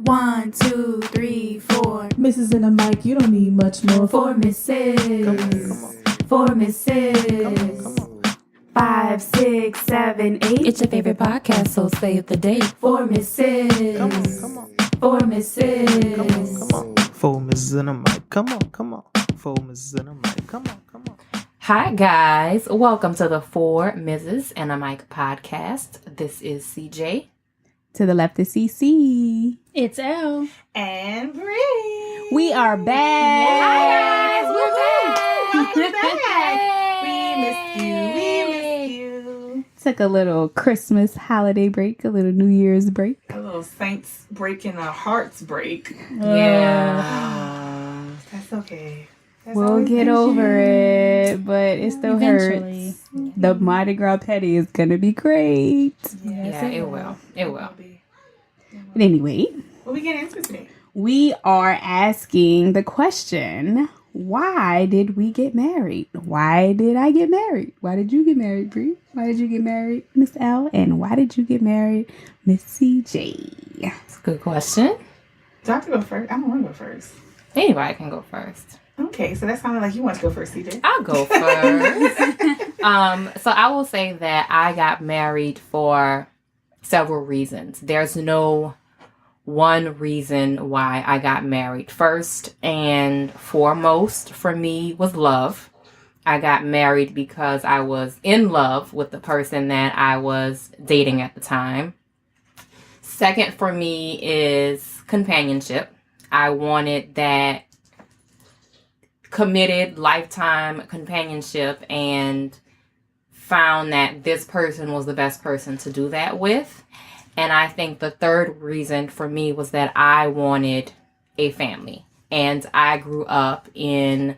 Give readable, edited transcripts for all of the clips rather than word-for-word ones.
1, 2, 3, 4. Mrs. and a mic, you don't need much more. 4 misses. Come on. 4 misses. Come on. 5, 6, 7, 8. It's your favorite podcast, so save the date. 4 misses. Come on. 4 misses. Come on. 4 misses and a mic. Come on. 4 misses and a mic. Come on. Hi, guys. Welcome to the 4 Mrs. and a Mic podcast. This is CJ. To the left is CC. It's L. And Bree. We are back. Hi, guys. We're back. Yay. We missed you. Took a little Christmas holiday break, a little New Year's break. A little Saints break and a Hearts break. Yeah. That's okay. That's We'll always get been over shit. it, but it still Eventually. hurts. The Mardi Gras petty is gonna be great. Yeah, it will. It will. But anyway, What we get into today? we are asking the question: why did we get married? Why did I get married? Why did you get married, Bree? Why did you get married, Miss L? And why did you get married, Miss CJ? It's a good question. Do I have to go first? I don't want to go first. Anybody can go first. Okay, so that sounded like you want to go first, CJ. I'll go first. So I will say that I got married for several reasons. There's no one reason why I got married. First and foremost for me was love. I got married because I was in love with the person that I was dating at the time. Second for me is companionship. I wanted that committed lifetime companionship and found that this person was the best person to do that with. And I think the third reason for me was that I wanted a family. And I grew up in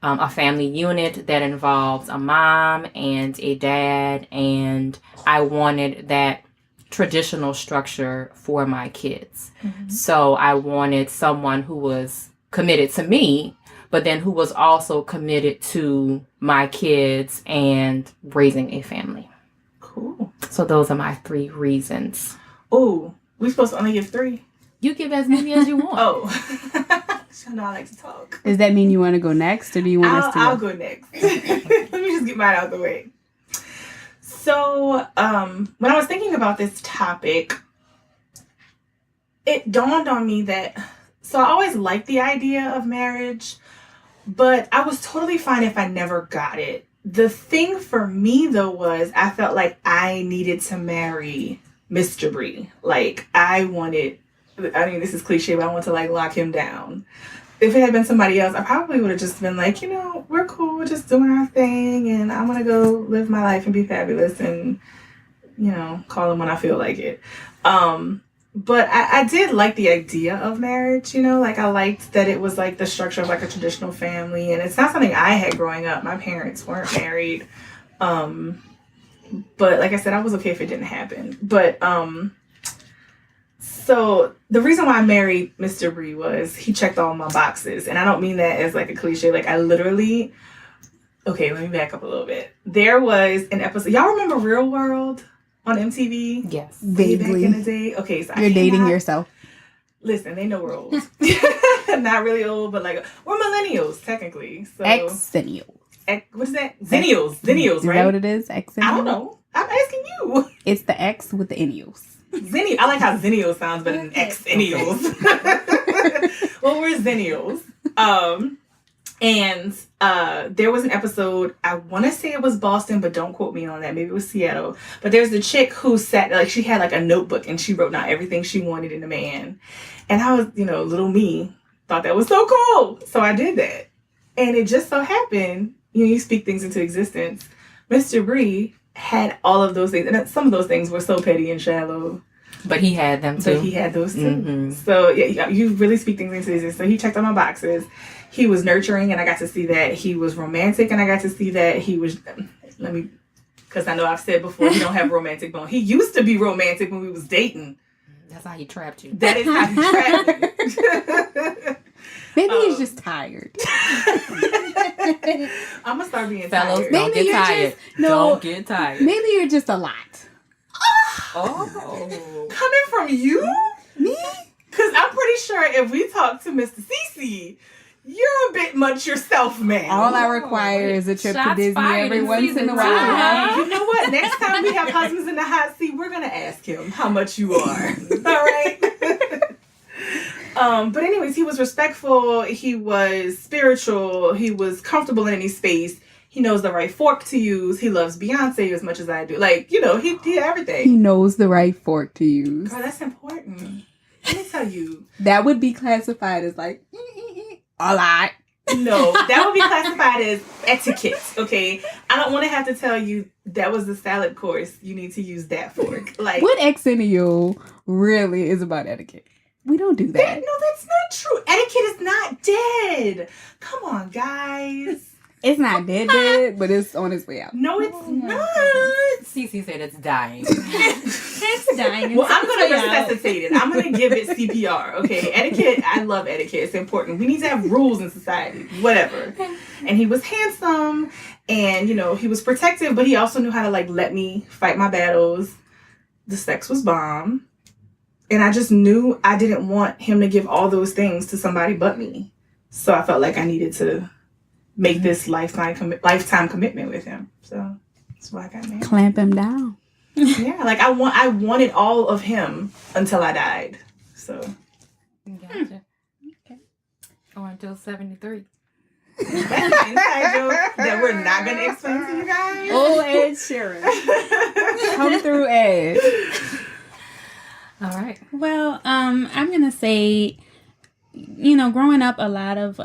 a family unit that involves a mom and a dad. And I wanted that traditional structure for my kids. Mm-hmm. So I wanted someone who was committed to me, but then who was also committed to my kids and raising a family. Cool. So those are my 3 reasons. Oh, we supposed to only give 3? You give as many as you want. Oh. So now I like to talk. Does that mean you want to go next, or do you want us to? I'll go next. Let me just get mine out of the way. So, when I was thinking about this topic, it dawned on me that, so I always liked the idea of marriage, but I was totally fine if I never got it. The thing for me, though, was I felt like I needed to marry Mr. Bree. Like, this is cliche, but I want to, lock him down. If it had been somebody else, I probably would have just been like, we're cool, we're just doing our thing, and I'm going to go live my life and be fabulous and, call him when I feel like it. But I did like the idea of marriage, I liked that it was the structure of a traditional family, and it's not something I had growing up. My parents weren't married. But like I said, I was okay if it didn't happen. But, so the reason why I married Mr. Bree was he checked all my boxes. And I don't mean that as a cliche. I literally, okay, let me back up a little bit. There was an episode. Y'all remember Real World on MTV? Yes. Way back Vaguely. in the day. Okay, so You're dating yourself. Listen, they know we're old. Not really old, but we're millennials technically. So Exennial. what is that? Zennials, Is right? that what it is? Exennial? I don't know. I'm asking you. It's the X with the ennials. Zennial. I like how Zennial sounds better than Xennials. Well, we're Zennials. And there was an episode, I want to say it was Boston, but don't quote me on that. Maybe it was Seattle. But there's the chick who sat, she had a notebook and she wrote down everything she wanted in a man. And I was, little me thought that was so cool. So I did that. And it just so happened, you speak things into existence. Mr. Bree had all of those things. And some of those things were so petty and shallow. But he had them too. But he had those too. Mm-hmm. So yeah, you really speak things into existence. So he checked all my boxes. He was nurturing, and I got to see that. He was romantic, and I got to see that he was. Because I know I've said before, he don't have romantic bone. He used to be romantic when we was dating. That's how he trapped you. That is how he trapped me. Maybe he's just tired. I'm gonna start being Fellows, tired. don't Maybe get you're tired. just- no. Don't get tired. Maybe you're just a lot. Oh. Coming from you? Me? Because I'm sure if we talk to Mr. Cece, you're a bit much yourself, man. All I require is a trip to Shots Disney fired every in once in season a two. while. You know what? Next time we have husbands in the hot seat, we're gonna ask him how much you are. All right. But anyways, he was respectful. He was spiritual. He was comfortable in any space. He knows the right fork to use. He loves Beyonce as much as I do. Like, you know, he He everything. knows the right fork to use. Girl, that's important. Let me tell you. That would be classified as like, a lot. No, that would be classified as etiquette, okay? I don't want to have to tell you that was the salad course. You need to use that fork. Like, What accent of you really is about etiquette? We don't do that. no, that's not true. Etiquette is not dead. Come on, guys. It's not dead, but it's on its way out. No, it's not. Cece said it's dying. It's dying. Well, I'm going to resuscitate it. I'm going to give it CPR, okay? Etiquette, I love etiquette. It's important. We need to have rules in society, whatever. And he was handsome, and, you know, he was protective, but he also knew how to, like, let me fight my battles. The sex was bomb. And I just knew I didn't want him to give all those things to somebody but me. So I felt like I needed to make this lifetime commitment with him. So that's why I got married. Clamp him down. Yeah, like I wanted all of him until I died. So Gotcha. Okay. Or until 73. that's an inside joke that we're not gonna explain to you guys. Oh, Ed Sheeran. Come through, Ed. All right. Well, I'm gonna say, you know, growing up, a lot of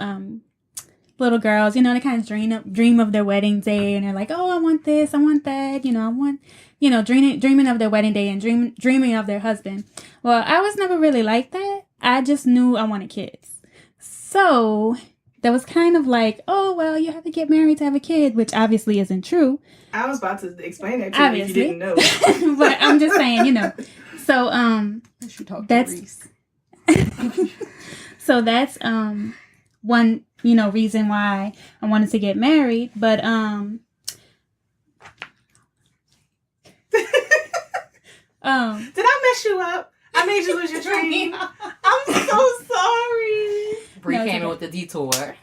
little girls, you know, they kind of dream of their wedding day, and they're like, oh, I want this, I want that, you know, I want, you know, dreaming of their wedding day and dreaming of their husband. Well, I was never really like that. I just knew I wanted kids, so that was kind of like, oh, well, you have to get married to have a kid, which obviously isn't true. I was about to explain that to you if you didn't know. But I'm just saying, you know. So that's so that's one, you know, reason why I wanted to get married. But Did I mess you up? I made you lose your train. I'm so sorry. Bree No, it's came in okay. with the detour.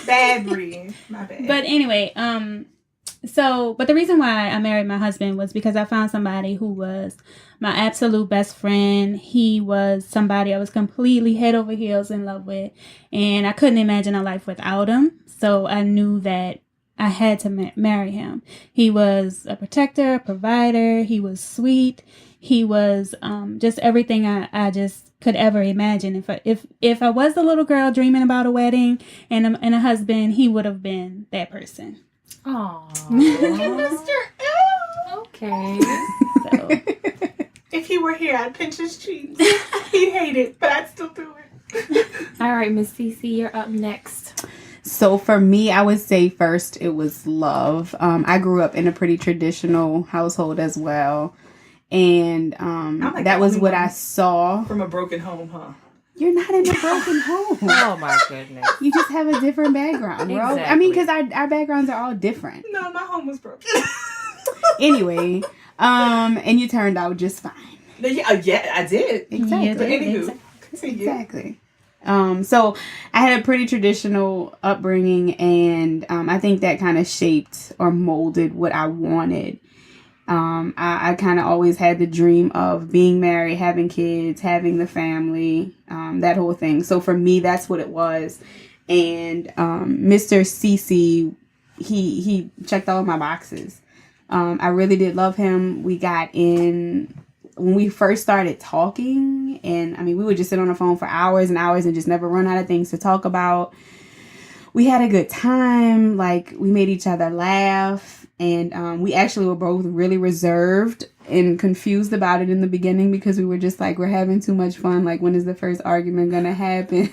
Bad Bree. My bad. But anyway, but the reason why I married my husband was because I found somebody who was my absolute best friend. He was somebody I was completely head over heels in love with, and I couldn't imagine a life without him. So I knew that I had to marry him. He was a protector, a provider. He was sweet. He was just everything I just could ever imagine. If I was the little girl dreaming about a wedding and a husband, he would have been that person. Aww. Mr. L. Okay. So If he were here, I'd pinch his cheeks. He'd hate it, but I'd still do it. All right, Miss Cece, you're up next. So for me, I would say first it was love. I grew up in a pretty traditional household as well. And like that the was only what one. I saw. From a broken home, huh? You're not in a broken home. Oh my goodness. You just have a different background, bro. I mean, because our backgrounds are all different. No, my home was broken. Anyway, and you turned out just fine. Yeah, I did. Exactly. But anywho, continue. Exactly. So I had a pretty traditional upbringing, and I think that kind of shaped or molded what I wanted. I kind of always had the dream of being married, having kids, having the family, that whole thing. So for me, that's what it was. And Mr. CC, he checked all of my boxes. I really did love him. We got in when we first started talking, and I mean, we would just sit on the phone for hours and hours and just never run out of things to talk about. We had a good time. Like, we made each other laugh. And we actually were both really reserved and confused about it in the beginning because we were just like, we're having too much fun. Like, when is the first argument going to happen?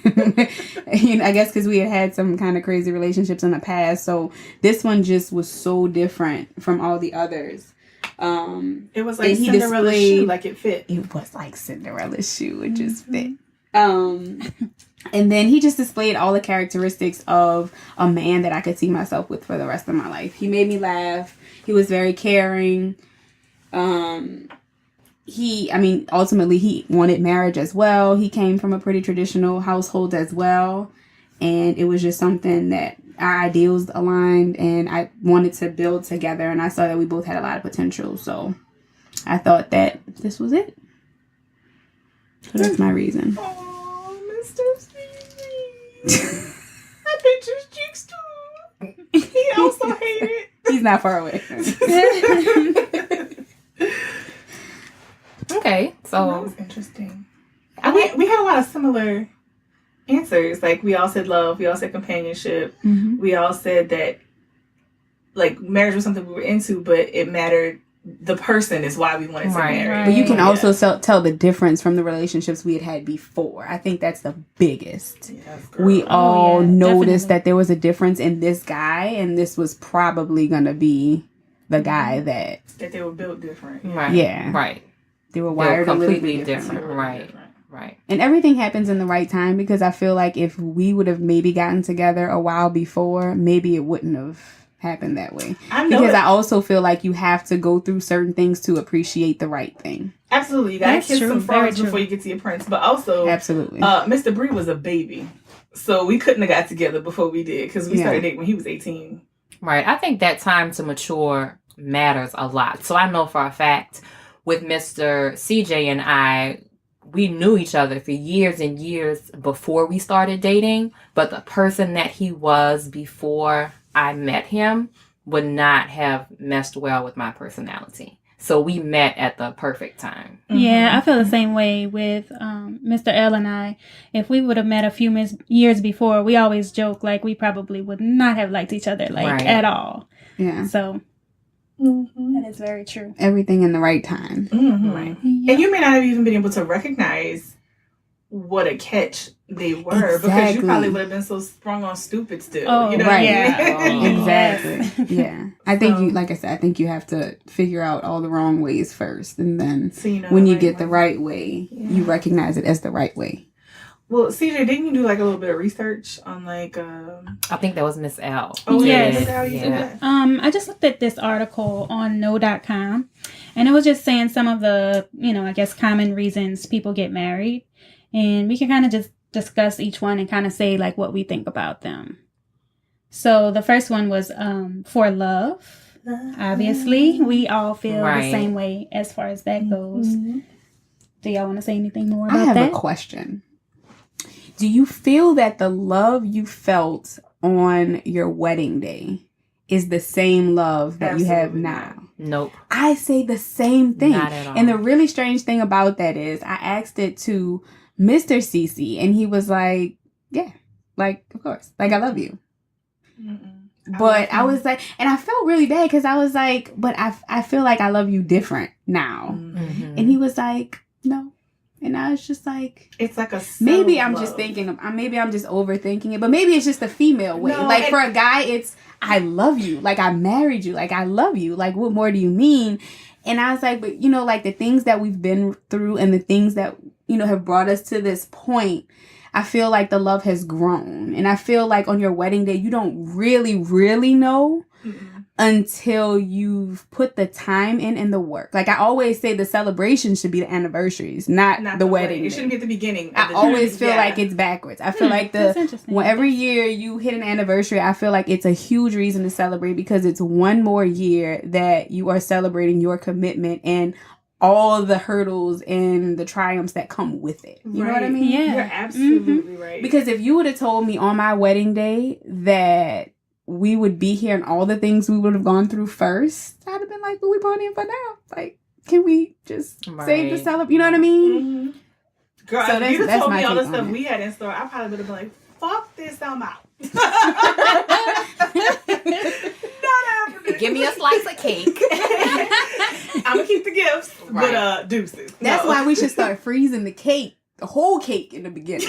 You know, I guess because we had some kind of crazy relationships in the past. So this one just was so different from all the others. It was like and he Cinderella's displayed- shoe, like it fit. It was like Cinderella's shoe. It just fit. And then he just displayed all the characteristics of a man that I could see myself with for the rest of my life. He made me laugh. He was very caring. ultimately he wanted marriage as well. He came from a pretty traditional household as well. And it was just something that our ideals aligned, and I wanted to build together, and I saw that we both had a lot of potential. So I thought that this was it. So that's my reason. Oh, Mr. Stevie. I pinched his cheeks too. He also hated. He's not far away. Okay, That so was interesting. We had a lot of similar answers. Like, we all said love. We all said companionship. Mm-hmm. We all said that, like, marriage was something we were into, but it mattered. The person is why we wanted to Right. marry. But you can Yeah. also tell the difference from the relationships we had before. I think that's the biggest. Yes, girl. We all yeah, noticed definitely. that there was a difference in this guy, and this was probably going to be the guy that that they were built different. right, Yeah. right, they were they're wired a little completely bit different. different. Right, right. And everything happens in the right time, because I feel like if we would have maybe gotten together a while before, maybe it wouldn't have happened that way. I know Because I that- also feel like you have to go through certain things to appreciate the right thing. Absolutely. You gotta That's kiss true, some very frogs true. before you get to your prince. But also, Absolutely. Mr. Bree was a baby. So we couldn't have got together before we did, because we Yeah. started dating when he was 18. Right. I think that time to mature matters a lot. So I know for a fact with Mr. CJ and I, we knew each other for years and years before we started dating, but the person that he was before I met him would not have meshed well with my personality. So we met at the perfect time. Yeah, I feel the same way with Mr. L and I. If we would have met a few years before, we always joke like we probably would not have liked each other like Right. at all. Yeah. So Mm-hmm. that is very true. Everything in the right time. Mm-hmm. Right. And you may not have even been able to recognize what a catch they were, because you Exactly. probably would have been so sprung on stupid still. Oh, you know right. what I mean? Oh. Exactly. Yeah. I think So- you, like I said, I think you have to figure out all the wrong ways first. And then So you know when the you right get the way. right way, you recognize it as the right way. Well, CJ, didn't you do like a little bit of research on like I think that was Miss L. Oh, Yes. yeah, that's how you do Yeah. that. I just looked at this article on know.com, and it was just saying some of the, I guess common reasons people get married, and we can kind of just discuss each one and kind of say like what we think about them. So the first one was for love. Obviously, we all feel Right. the same way as far as that goes. Mhm. Do y'all want to say anything more I about have that? a question. Do you feel that the love you felt on your wedding day is the same love that you have Absolutely now? Nope. I say the same thing. Not at all. And the really strange thing about that is I asked it to Mr. CC, and he was like, yeah, like, of course. Like, I love you. Mm-mm. But I was like, and I felt really bad because I was like, but I feel like I love you different now. Mhm. And he was like, no. And I was just like, It's like a maybe I'm just self-love. thinking, maybe I'm just overthinking it, but maybe it's just the female way. No, like and- for a guy, it's, I love you. Like I married you. Like I love you. Like what more do you mean? And I was like, but like the things that we've been through and the things that, have brought us to this point, I feel like the love has grown. And I feel like on your wedding day, you don't really, really know Mm-mm. until you've put the time in and the work. Like I always say, the celebration should be the anniversaries, not the wedding. It day. shouldn't be at the beginning. of I the always journey. feel Yeah. like it's backwards. I feel like That's interesting. every year you hit an anniversary, I feel like it's a huge reason to celebrate because it's one more year that you are celebrating your commitment and all the hurdles and the triumphs that come with it. You know what I Right. mean? Yeah. You're absolutely right. Because if you would have told me on my wedding day that we would be here and all the things we would have gone through first, I'd have been like, what we partying for now? Like, can we just save the Right. celebration? You know what I mean? Mhm. Girl, So if that's- you'd have that's told my me all the take on stuff it. we had in store, I probably would have been like, fuck this, I'm out. Not happening. Give me a slice of cake. I'm gonna keep the gifts, Right. but deuces. That's No. why we should start freezing the cake, the whole cake in the beginning.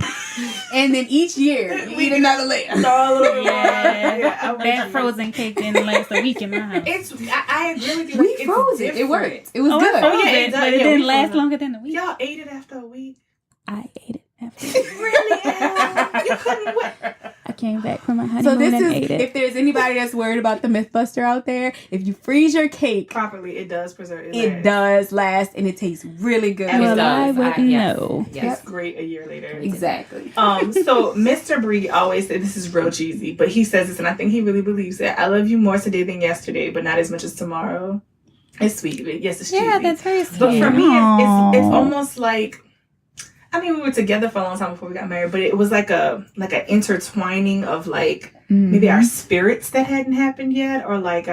And then each year, you eat another layer. Throw a little bit more. Yeah, I'm with that you. frozen cake didn't last a week in my house. It's. I agree with you. We like, it's froze it. It different. worked. It was Oh, good. I froze Oh, yeah, it, it does. but it Yeah, didn't we last froze it. longer than a week. Y'all ate it after a week. I ate it after. Really? Al? You couldn't wait. I came back from my So honeymoon this and is, ate it. if there's anybody that's worried about the Mythbuster out there, if you freeze your cake, Properly, it does preserve. it does last and it tastes really good. It well, does. I wouldn't yes. know. Yes. It's great a year later. Exactly. So Mr. Bree always said, this is real cheesy, but he says this, and I think he really believes it. I love you more today than yesterday, but not as much as tomorrow. It's sweet, but yes, it's cheesy. Yeah, that's very sweet. But for me, it's Aw. almost like, I mean, we were together for a long time before we got married, but it was like an intertwining of like maybe our spirits that hadn't happened yet, or like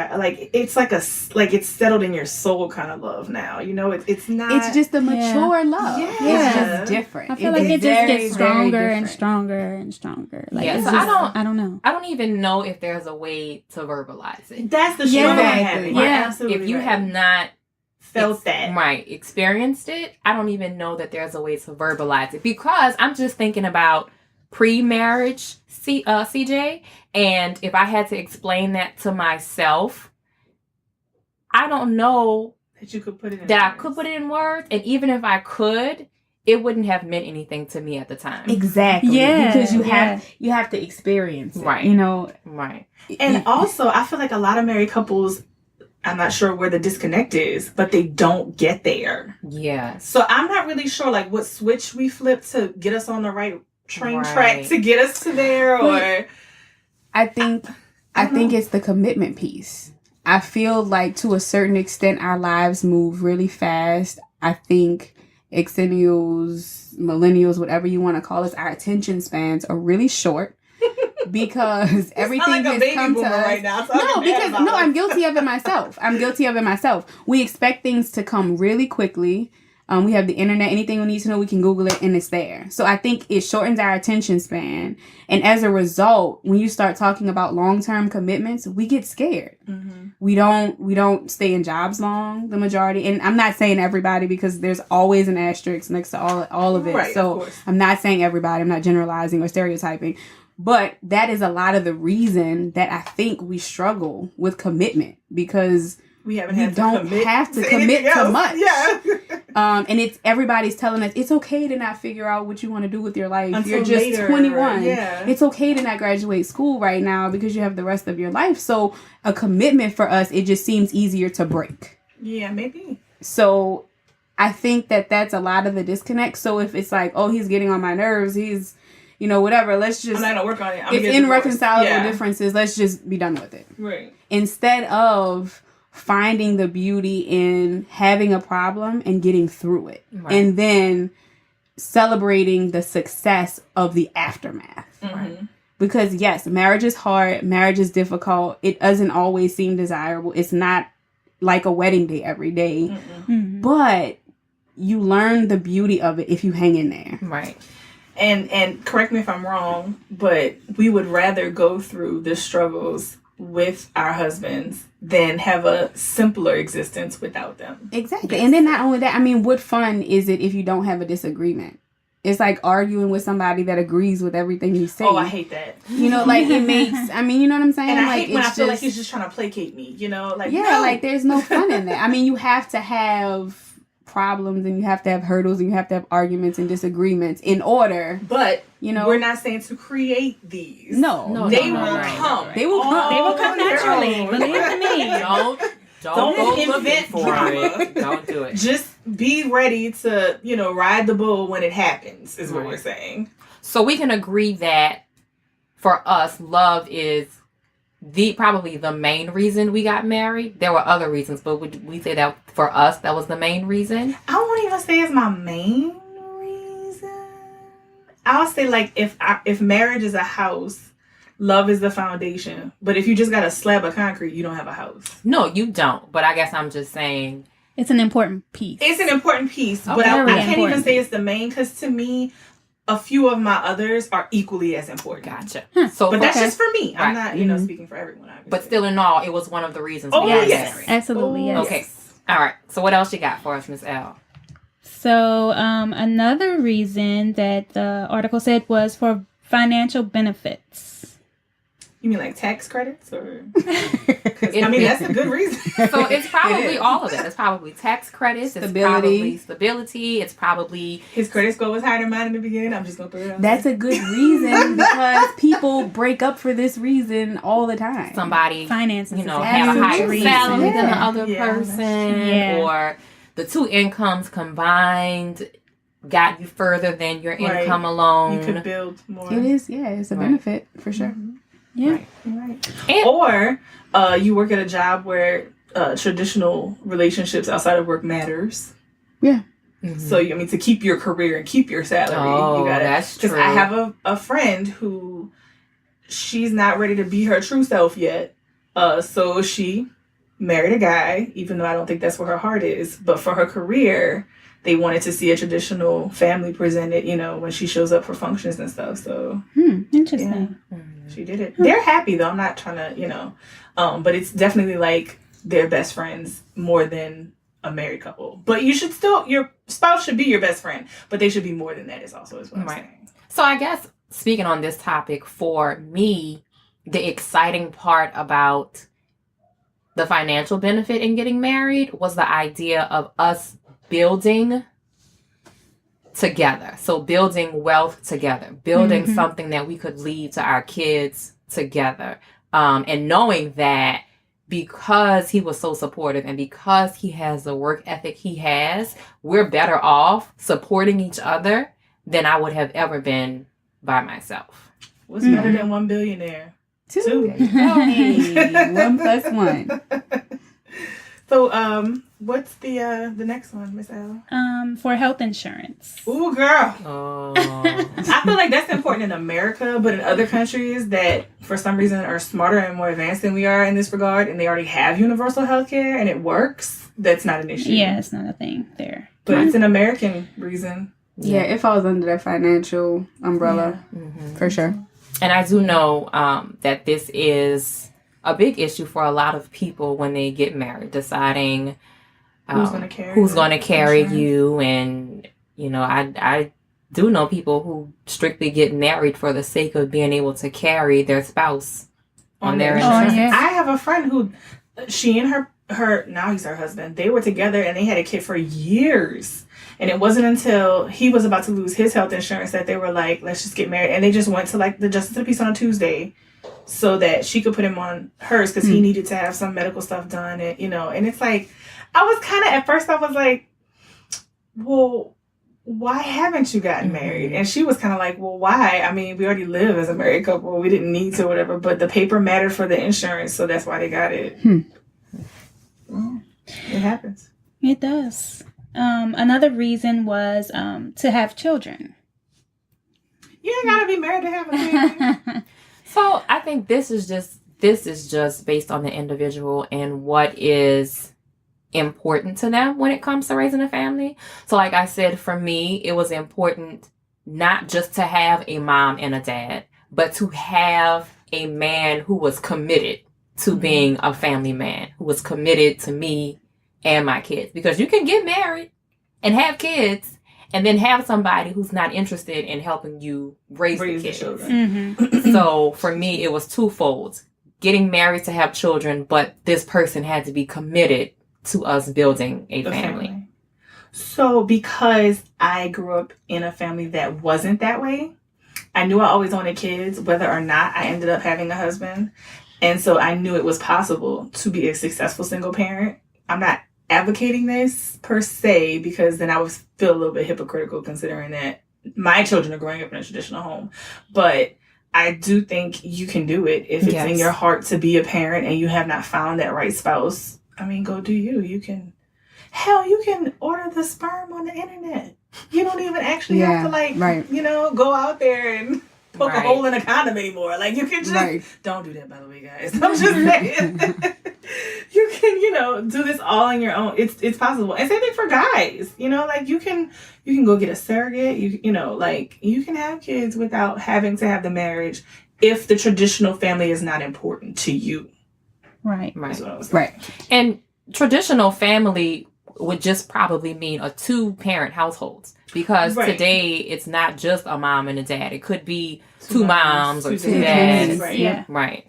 it's it's settled in your soul kind of love now. You know, it's not. It's just a mature love. Yeah. It's just different. I feel like it just very, gets very stronger and different. stronger and stronger. Like, Yeah, it's so just, I don't know. I don't even know if there's a way to verbalize it. That's the Yeah. struggle I'm Exactly. having. Yeah. You're absolutely If you right. have not felt that, right, experienced it, I don't even know that there's a way to verbalize it, because I'm just thinking about pre-marriage CJ, and if I had to explain that to myself, I don't know that you could put it in that I words. could put it in words, and even if I could, it wouldn't have meant anything to me at the time. Exactly. Yeah, Because yeah. you have to experience it. Right. You know. Right. And also, I feel like a lot of married couples, I'm not sure where the disconnect is, but they don't get there. Yes. So I'm not really sure like what switch we flipped to get us on the right train Right. track to get us to there, or I think it's the commitment piece. I feel like to a certain extent our lives move really fast. I think exennials, millennials, whatever you want to call us, our attention spans are really short because everything like a has baby come to boomer us. right now. No, because I'm guilty of it myself. We expect things to come really quickly. We have the internet. Anything we need to know, we can Google it, and it's there. So I think it shortens our attention span. And as a result, when you start talking about long-term commitments, we get scared. Mm-hmm. We don't stay in jobs long, the majority. And I'm not saying everybody, because there's always an asterisk next to all of it. Right, of So course. I'm not saying everybody. I'm not generalizing or stereotyping. But that is a lot of the reason that I think we struggle with commitment, because we haven't you had to don't commit have to to commit anything to else. much. Yeah. And it's everybody's telling us it's okay to not figure out what you want to do with your life. Until You're just later, 21. yeah. It's okay to not graduate school right now because you have the rest of your life. So a commitment for us, it just seems easier to break. Yeah, maybe. So I think that that's a lot of the disconnect. So if it's like, oh, he's getting on my nerves, he's, whatever, let's just, I'm not gonna work on it. it's irreconcilable differences. Let's just be done with it. Right. Instead of finding the beauty in having a problem and getting through it. Right. And then celebrating the success of the aftermath. Mm-hmm. Because yes, marriage is hard, marriage is difficult. It doesn't always seem desirable. It's not like a wedding day every day. Mhm. But you learn the beauty of it if you hang in there. Right. And correct me if I'm wrong, but we would rather go through the struggles with our husbands than have a simpler existence without them. Exactly. And then not only that, I mean, what fun is it if you don't have a disagreement? It's like arguing with somebody that agrees with everything you say. Oh, I hate that. Like it makes, I mean, you know what I'm saying? And I like, hate when I it's feel like he's just trying to placate me, like, yeah, no. like there's no fun in that. I mean, you have to have problems and you have to have hurdles and you have to have arguments and disagreements in order, But we're not saying to create these. No, They no, will right, come. They will come. They will come on their naturally. own. Believe me. Don't go looking invent for drama. it. Don't do it. Just be ready to, ride the bull when it happens, is what Right. we're saying. So we can agree that for us, love is probably the main reason we got married. There were other reasons, but would we say that for us that was the main reason? I won't even say it's my main reason. I'll say like if marriage is a house, love is the foundation. But if you just got a slab of concrete, you don't have a house. No, you don't. But I guess I'm just saying. It's an important piece. It's an important piece, but Okay. I Very can't even important. say it's the main, because to me, a few of my others are equally as important. Gotcha. Huh. So, But that's for- just for me. I'm Right. not, speaking for everyone. Obviously. but still, in all, it was one of the reasons. Oh, we got yes. married. Absolutely, yes. Okay. All right. So what else you got for us, Miss L? So another reason that the article said was for financial benefits. You mean like tax credits or? 'Cause, I mean, that's a good reason. So it's probably all of it. It's probably tax credits. Stability. It's probably stability. It's probably His credit score was higher than mine in the beginning. I'm just gonna throw it out. That's a good reason because people break up for this reason all the time. somebody, Finances. you know, is have a higher absolutely salary than the Yeah. other Yeah, that's person, Yeah. or the two incomes combined got you further than your Right. income alone. You could build more. It is, yeah, it's a Right. benefit for sure. Yeah. Right. Right. And- Or you work at a job where traditional relationships outside of work matters. Mhm. So I mean, to keep your career and keep your salary, Oh, you gotta. that's Because true. I have a friend who she's not ready to be her true self yet. So she married a guy, even though I don't think that's where her heart is. But for her career, they wanted to see a traditional family presented. You know, when she shows up for functions and stuff. So Interesting. she did it. They're happy though. I'm not trying to, but it's definitely like they're best friends more than a married couple. But you should still, your spouse should be your best friend, but they should be more than that. Is also is what I'm Right. saying. So I guess speaking on this topic, for me, the exciting part about the financial benefit in getting married was the idea of us building together. So building wealth together, building Mhm. something that we could leave to our kids together. And knowing that because he was so supportive and because he has the work ethic he has, we're better off supporting each other than I would have ever been by myself. What's better than one billionaire? Two. Two. There you go. Hey, 1 plus 1. So, what's the next one, Miss Al? For health insurance. Ooh, girl. Oh. I feel like that's important in America, but in other countries that for some reason are smarter and more advanced than we are in this regard, and they already have universal health care and it works, that's not an issue. Yeah, it's not a thing there. But it's an American reason. Yeah, it falls under the financial umbrella for sure. And I do know that this is a big issue for a lot of people when they get married, deciding Who's gonna carry who's the going to carry insurance? you. And, you know, I do know people who strictly get married for the sake of being able to carry their spouse on their insurance. insurance. yeah. I have a friend who, she and her now he's her husband, they were together and they had a kid for years. And it wasn't until he was about to lose his health insurance that they were like, let's just get married. And they just went to like the Justice of the Peace on a Tuesday so that she could put him on hers because he needed to have some medical stuff done. And, and it's like, I was kind of, at first I was like, well, why haven't you gotten married? And she was kind of like, well, why? I mean, we already live as a married couple. We didn't need to, whatever. But the paper mattered for the insurance. So that's why they got it. Well, it happens. It does. Another reason was to have children. You ain't gotta be married to have a kid. So I think this is just based on the individual and what is important to them when it comes to raising a family. So like I said, for me, it was important not just to have a mom and a dad, but to have a man who was committed to being a family man, who was committed to me and my kids. Because you can get married and have kids and then have somebody who's not interested in helping you raise the Raise the kids. children. So for me, it was twofold. Getting married to have children, but this person had to be committed to us building a The family. So because I grew up in a family that wasn't that way, I knew I always wanted kids, whether or not I ended up having a husband. And so I knew it was possible to be a successful single parent. I'm not advocating this per se, because then I would feel a little bit hypocritical considering that my children are growing up in a traditional home. But I do think you can do it if it's in Yes. your heart to be a parent and you have not found that right spouse. I mean, go do you. You can, hell, you can order the sperm on the internet. You don't even actually have to right. go out there and poke a Right. hole in a condom anymore. Like you can just, Right. don't do that, by the way, guys. I'm just saying. You can, do this all on your own. It's possible. And same thing for guys. Like you can go get a surrogate. You can have kids without having to have the marriage if the traditional family is not important to you. Right. Right. That's what I was saying. Right. And traditional family would just probably mean a 2-parent household, because Right. today it's not just a mom and a dad. It could be Two two moms or two two dads. dads. Right. Yeah. Right.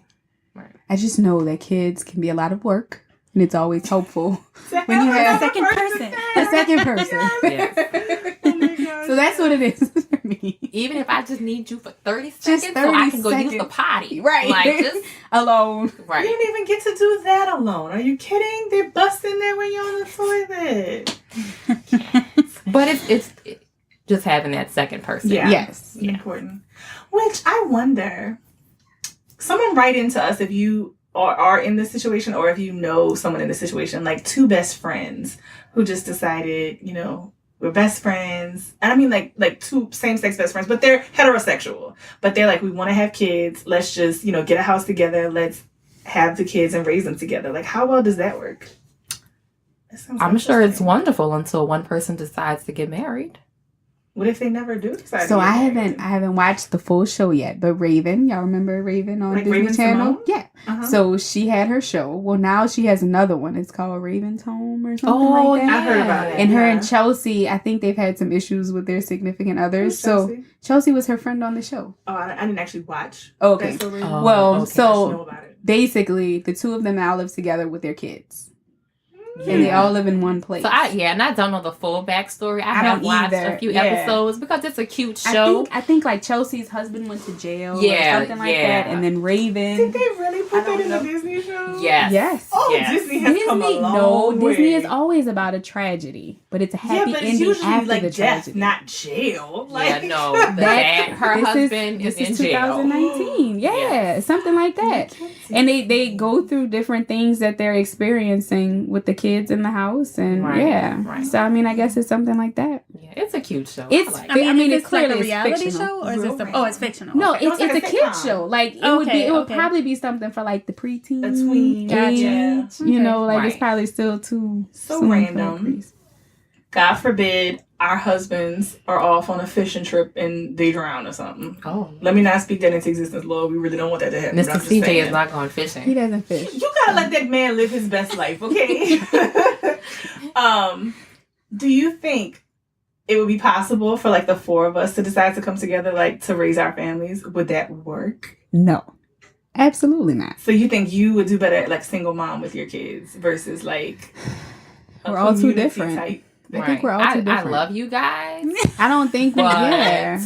I just know that kids can be a lot of work, and it's always helpful when you Another have second person. a second person. Yes. Oh my gosh. So that's what it is for me. Even if I just need you for 30 Just seconds, so 30 I can go use the seconds. potty. Right. Like, just, Alone. You right. don't even get to do that alone. Are you kidding? They bust in there when you're on the toilet. But it's just having that second person. Yeah. Yes. Yeah. Important. Which I wonder, someone write into us if you are in this situation or if you know someone in this situation, like two best friends who just decided, you know, we're best friends. And I mean like two same-sex best friends, but they're heterosexual. But they're like, we want to have kids. Let's just, you know, get a house together. Let's have the kids and raise them together. Like, how well does that work? That sounds I'm sure it's interesting. wonderful until one person decides to get married. What if they never do decide? So to get I married? haven't watched the full show yet, but Raven, y'all remember Raven on Like Disney Raven Channel? Simone? Yeah. Uh-huh. So she had her show. Well, now she has another one. It's called Raven's Home or something Oh, like that. I heard about it. And her Yeah. and Chelsea, I think they've had some issues with their significant others. Who's So Chelsea? Chelsea was her friend on the show. Oh, I didn't actually watch. Oh, okay. That's so Raven. Oh, Well, okay. I just know so about it. basically, the two of them now live together with their kids. And they Yeah. all live in one place. So and I don't know the full backstory. I I have don't watched either. a few Yeah. episodes because it's a cute show. I think like Chelsea's husband went to jail Yeah, or something like yeah. that. And then Did Raven. they really put I that don't in know. the Disney show? Yes. Yes. Oh, Yes. Disney has come a Disney, long way. Disney is always about a tragedy, but it's a Yeah, happy but it's ending usually after like the death, tragedy. not jail. Like, Yeah, no. Her husband is in jail. 2019. Yeah, Yeah. something like that. And they go through different things that they're experiencing with the kids in the house, and Right, yeah. right. So I mean, I guess it's something like that. Yeah, it's a cute show. It's- I like I it. mean, it it's like clearly a is reality fictional. show, or is it? Oh, it's fictional. No, Okay. it's like a a kid sitcom. show. Like it would Okay. probably be something for like the preteen, A tween, age. gotcha. You know, like Right. it's probably still too So soon for random. Grease. God forbid our husbands are off on a fishing trip and they drown or something. Oh. Let me not speak that into existence, Lord. We really don't want that to happen. but Mr. I'm just CJ saying. is not going He fishing. doesn't fish. You gotta let that man live his best life, okay? Do you think it would be possible for like the four of us to decide to come together, like to raise our families? Would that work? No, absolutely not. So you think you would do better at like single mom with your kids versus like a We're all too community different. type thing? I think we're all too I different. love you guys. I don't think we. But- Yeah,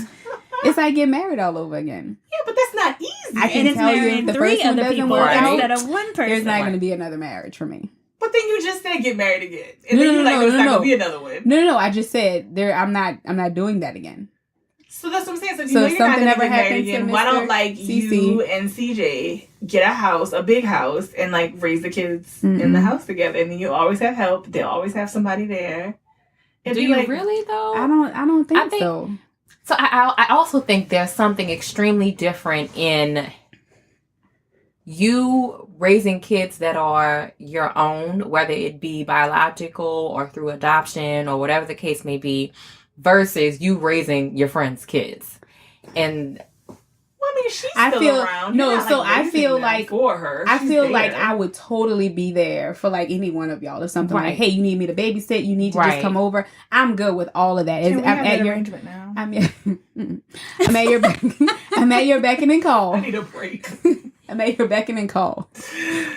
it's like getting married all over again. Yeah, but that's not easy. I can And it's tell you marrying if the three first one other doesn't people work out, instead of one person. there's not going to be another marriage for me. But then you just said get married again, and No, then no, you're like, no, there's no, not no. gonna be another one. No. I just said there. I'm not doing that again. So that's what I'm saying. So if you So know if you're not something gonna ever get married happens to again, why don't Mr. like CC? you and CJ get a house, a big house, and like raise the kids in the Mm-mm. house together, and then you always have help. They'll always have somebody there. It'd Do be you like, really though? I don't think, I think- so. So I also think there's something extremely different in you raising kids that are your own, whether it be biological or through adoption or whatever the case may be, versus you raising your friends' kids. And Well, I mean, she's I still feel- around. no, You're not, so I raising feel them like- for her. I She's feel like there. I would totally be there for like any one of y'all. If something Right. like, hey, you need me to babysit, you need to just Right. come over. I'm good with all of that. Can we I'm have at that your arrangement now? I'm at your I'm at your beck and call. I need a break. I'm at your beckon and call.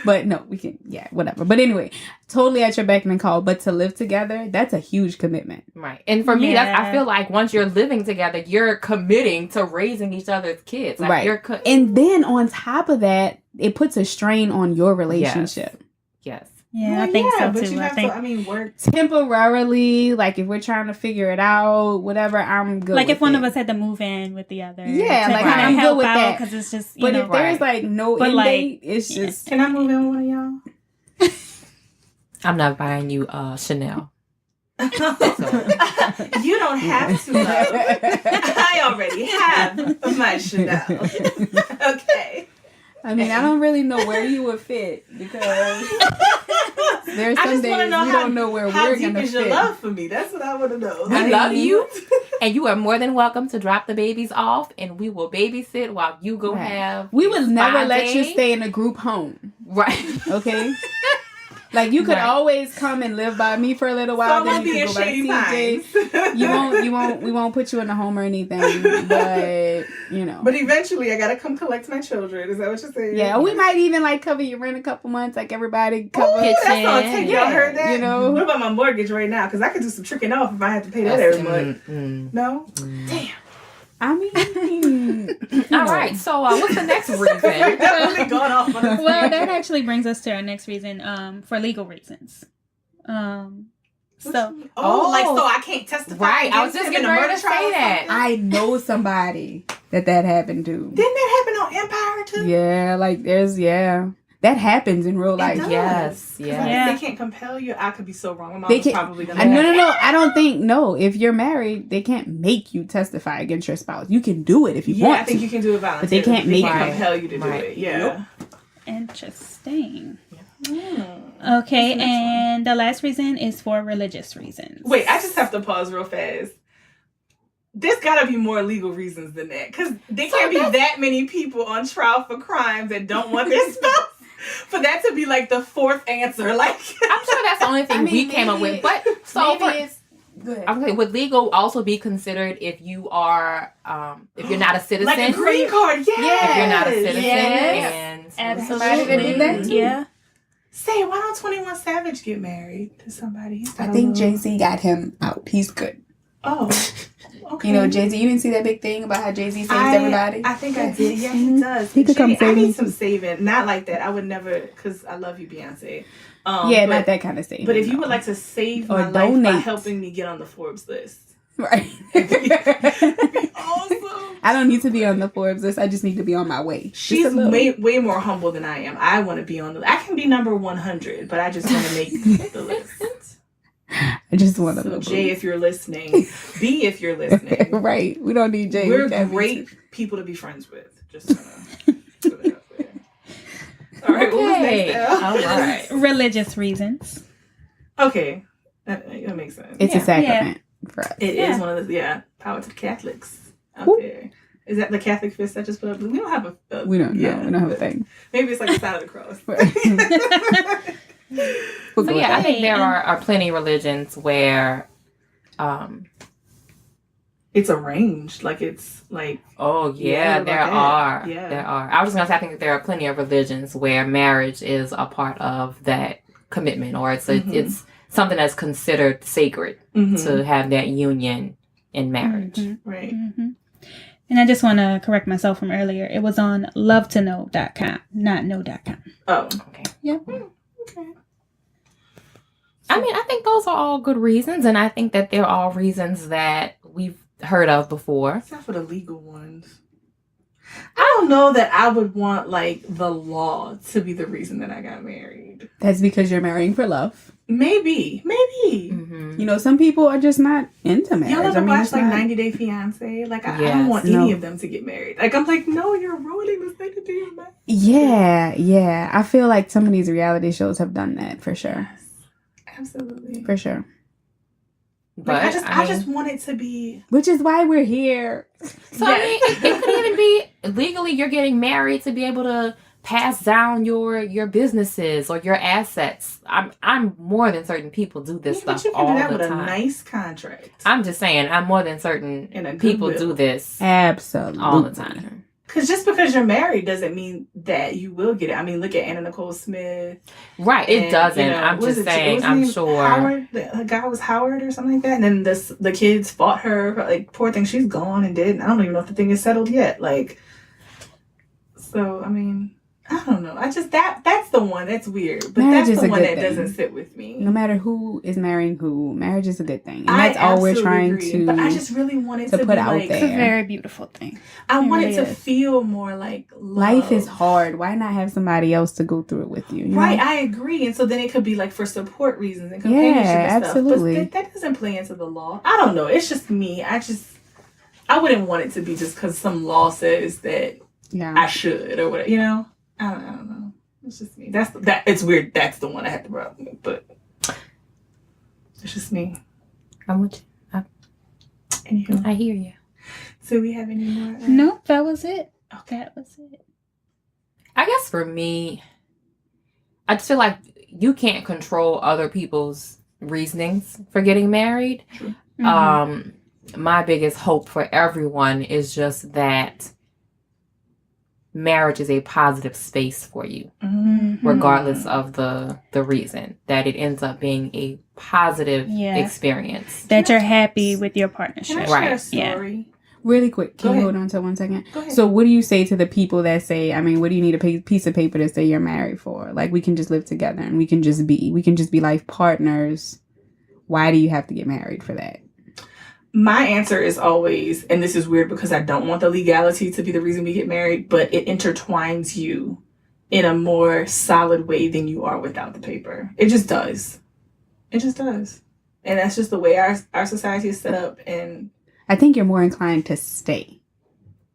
But no, we can, yeah, whatever. But anyway, totally at your beckon and call. But to live together, that's a huge commitment. right. And for me, that's, I Yeah. feel like once you're living together, you're committing to raising each other's kids. Like Right. you're And then on top of that, it puts a strain on your relationship. yes. Yeah, Well, I think so but too. you I have think to. I mean, work. Temporarily, like if we're trying to figure it out, whatever, I'm good like with if one it. of us had to move in with the other. Yeah, to like, kind of I'm good help with out that. because it's just you But know. if there's Right. like no But, end like, date, it's yeah. just Can I move in with one of y'all? I'm not buying you Chanel. You don't have to. Love. I already have my Chanel. Okay. I mean, I don't really know where you would fit because there's I some just days want to know we don't know where how we're deep gonna is your fit. love for me. That's what I want to know. We love you, and you are more than welcome to drop the babies off, and we will babysit while you go Right. have. We would never spa let you day. stay in a group home, Right. okay? Like you could Right. always come and live by me for a little So while. I'm then gonna you be in could go by Shady CJ. Pines. We won't put you in a home or anything. But you know. But eventually, I gotta come collect my children. Is that what you're saying? Yeah, we might even like cover your rent a couple months, like everybody cover. Ooh, that's Kitchen. gonna take. Y'all heard that? You know. What about my mortggage right now? Because I could do some tricking off if I had to pay that every month. No. Damn. I mean, All right. So what's the next reason? Definitely going off on this. Well, that actually brings us to our next reason, for legal reasons. So Like so I can't testify. Right. I was against just him in getting a ready murder to trial say or that. something? I know somebody that happened to. Didn't that happen on Empire too? Yeah, like that happens in real life. does. Yes. Like, Yes. Yeah. They can't compel you. I could be so wrong. My mom They was can't. probably gonna. No. I don't think no. If you're married, they can't make you testify against your spouse. You can do it if you Yeah, want I think to. you can do it voluntarily. But they can't make can't you. compel you to do Right. it. Yeah. interesting. Mm. Okay, What's the next and the last reason is for religious reasons. Wait, I just have to pause real fast. There's gotta be more legal reasons than that. Because there can't be that many people on trial for crimes that don't want their spouse. For that to be like the fourth answer. Like I'm sure that's the only thing I mean, we came up maybe with. But so Maybe it's good. okay, would legal also be considered if you are if you're not a citizen? like a green card, yes. If you're not a citizen Yes. and Somebody that did that too. Yeah. Say, why don't 21 Savage get married to somebody? He's got I a think little- Jay-Z got him out. He's good. Oh, okay. You know, Jay-Z, you didn't see that big thing about how Jay-Z saves everybody? I think I did. Yeah, he does. He could come Jay, I save me need some too. saving. Not like that. I would never, because I love you, Beyonce. Yeah, but, not that kind of thing. But if you no. would like to save Or my life by donate. helping me get on the Forbes list. Right. Awesome. I don't need to be on the Forbes list. I just need to be on my way. Just She's a little. way more humble than I am. I want to be on the. I can be number 100, but I just want to make the list. I just want to So look. Jay, if you're listening, B, if you're listening, Right. We don't need Jay. we're We can be great too. people to be friends with. Just gonna put it out there. All right, what was Okay. next, Elle? All right. Religious reasons. Okay, that makes sense. It's Yeah. a sacrament for us. It is Yeah. one of the power to the Catholics out Whoop. there. Is that the Catholic fist I just put up? We don't have a We don't know. yeah, We don't have a but thing. Maybe it's like the sign of the cross. We'll So go with yeah, I that. think there are plenty of religions where It's arranged, like it's like oh Yeah, yeah, what there about are. that? Yeah. There are. I was just gonna say I think that there are plenty of religions where marriage is a part of that commitment or it's Mhm. it's something that's considered sacred mhm, to have that union in marriage. Mhm. right. Mm-hmm. And I just want to correct myself from earlier. It was on lovetoknow.com, not know.com. Oh, Okay. Yep. okay. I mean, I think those are all good reasons, and I think that they're all reasons that we've heard of before. Except for the legal ones. I don't know that I would want like the law to be the reason that I got married. That's because you're marrying for love. Maybe. Mm-hmm. You know, some people are just not into marriage. Y'all ever I mean, watch it's like not- 90 Day Fiance? Like I Yes. don't want No. any of them to get married. Like I'm like, no, you're ruining this 90 Day Fiance. Yeah. I feel like some of these reality shows have done that for sure. Yes, absolutely. For sure. But Like, I just want it to be. Which is why we're here. so I mean, it could even be legally you're getting married to be able to pass down your businesses or your assets. I'm more than certain people do this Yeah, but stuff you can all do that the with time. a nice contract. I'm just saying, I'm more than certain And a people goodwill. do this Absolutely. all the time. Because just because you're married doesn't mean that you will get it. I mean, look at Anna Nicole Smith. Right? It and, doesn't. you know, I'm what was just it? saying. Was his I'm name sure. Howard, the guy was Howard or something like that. And then the kids fought her. Like, poor thing, she's gone and dead. I don't even know if the thing is settled yet. Like, so, I mean, I don't know. I just, that's the one that's weird. But Marriage that's is the a one good that thing. doesn't sit with me. No matter who is marrying who, marriage is a good thing. And I that's all we're absolutely trying agree. to But I just really wanted to to put be out like, there. It's a very beautiful thing. I It wanted really to is. feel more like love. Life is hard. Why not have somebody else to go through it with you? You Right, know? I agree. And so then it could be like for support reasons and companionship Yeah, and stuff. absolutely. But that doesn't play into the law. I don't know. It's just me. I wouldn't want it to be just because some law says that Yeah. I should or whatever. You know? I don't know. It's just me. It's weird. That's the one I had the problem with. But it's just me. I'm with you. Anywho, I hear you. so we have any more? Nope, that was it. Okay. That was it. I guess for me, I just feel like you can't control other people's reasonings for getting married. Mhm. My biggest hope for everyone is just that marriage is a positive space for you, Mhm. regardless of the reason, that it ends up being a positive Yeah. experience. That you're happy with your Can I partnership. share Right. a story? Really quick, Go can you ahead. hold on to 1 second? Go ahead. So, what do you say to the people that say, I mean, what do you need a piece of paper to say you're married for? Like, we can just live together and we can just be life partners. Why do you have to get married for that? My answer is always, and this is weird because I don't want the legality to be the reason we get married, but it intertwines you in a more solid way than you are without the paper. It just does. It just does. And that's just the way our society is set up. And I think you're more inclined to stay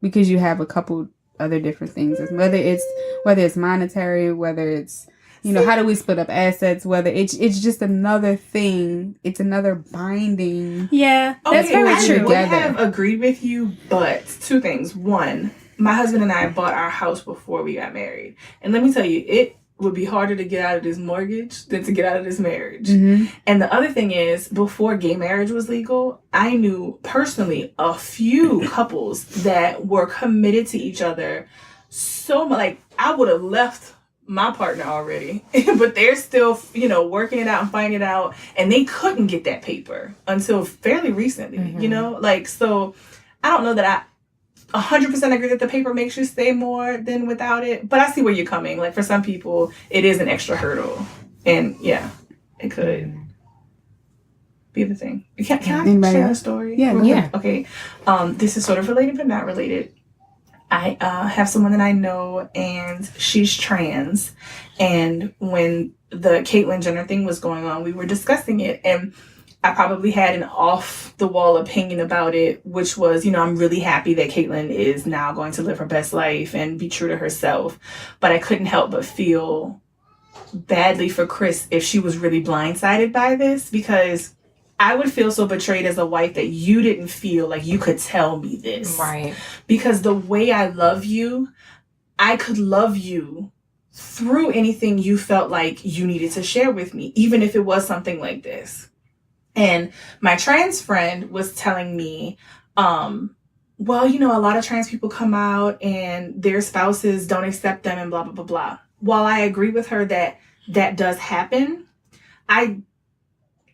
because you have a couple other different things, whether it's monetary, whether it's, you know, how do we split up assets, whether it's just another thing, it's another binding. Yeah, that's okay, very I true. would Together. have agreed with you, but two things. One, my husband and I bought our house before we got married. And let me tell you, it would be harder to get out of this mortgage than to get out of this marriage. Mm-hmm. And the other thing is, before gay marriage was legal, I knew personally a few couples that were committed to each other so much. Like, I would have left my partner already, but they're still, working it out and fighting it out. And they couldn't get that paper until fairly recently, Like, so I don't know that I 100% agree that the paper makes you stay more than without it. But I see where you're coming. Like, for some people, it is an extra hurdle. And yeah, it could be the thing. Can I Anybody share a else? story? Yeah, Real go quick? Okay. This is sort of related, but not related. I have someone that I know, and she's trans. And when the Caitlyn Jenner thing was going on, we were discussing it. And I probably had an off-the-wall opinion about it, which was, I'm really happy that Caitlyn is now going to live her best life and be true to herself. But I couldn't help but feel badly for Chris if she was really blindsided by this, because I would feel so betrayed as a wife that you didn't feel like you could tell me this. Right. Because the way I love you, I could love you through anything you felt like you needed to share with me, even if it was something like this. And my trans friend was telling me, well, a lot of trans people come out and their spouses don't accept them and blah, blah, blah, blah. While I agree with her that that does happen,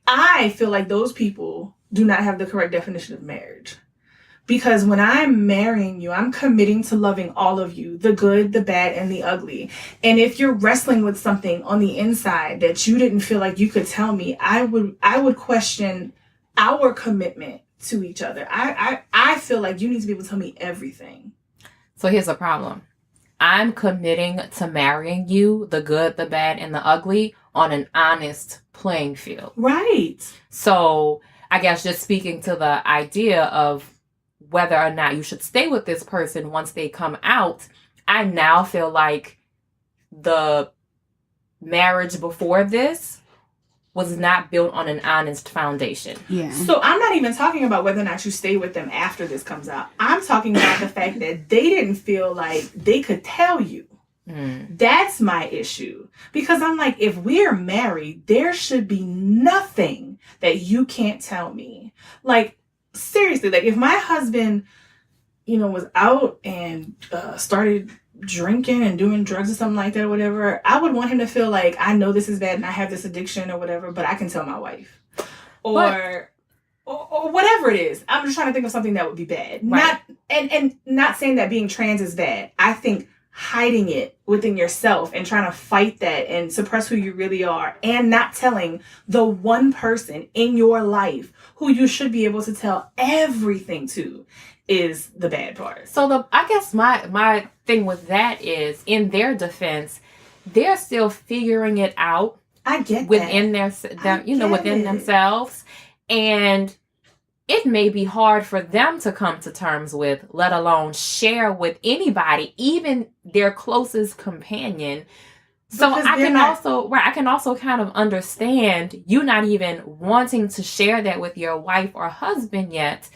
I feel like those people do not have the correct definition of marriage. Because when I'm marrying you, I'm committing to loving all of you, the good, the bad, and the ugly. And if you're wrestling with something on the inside that you didn't feel like you could tell me, I would question our commitment to each other. I feel like you need to be able to tell me everything. So here's the problem. I'm committing to marrying you, the good, the bad, and the ugly, on an honest playing field. Right. So I guess just speaking to the idea of whether or not you should stay with this person once they come out, I now feel like the marriage before this was not built on an honest foundation. Yeah. So I'm not even talking about whether or not you stay with them after this comes out. I'm talking about the fact that they didn't feel like they could tell you. That's my issue. Because I'm like, if we're married, there should be nothing that you can't tell me. Like, seriously, like if my husband, was out and started drinking and doing drugs or something like that or whatever, I would want him to feel like, I know this is bad and I have this addiction or whatever, but I can tell my wife. Or whatever it is. I'm just trying to think of something that would be bad. Right. And not saying that being trans is bad. I think hiding it within yourself and trying to fight that and suppress who you really are and not telling the one person in your life who you should be able to tell everything to is the bad part. So I guess my thing with that is, in their defense, they're still figuring it out. I get within that. within themselves, and it may be hard for them to come to terms with, let alone share with anybody, even their closest companion. So Because I they're can not- I can also kind of understand you not even wanting to share that with your wife or husband yet,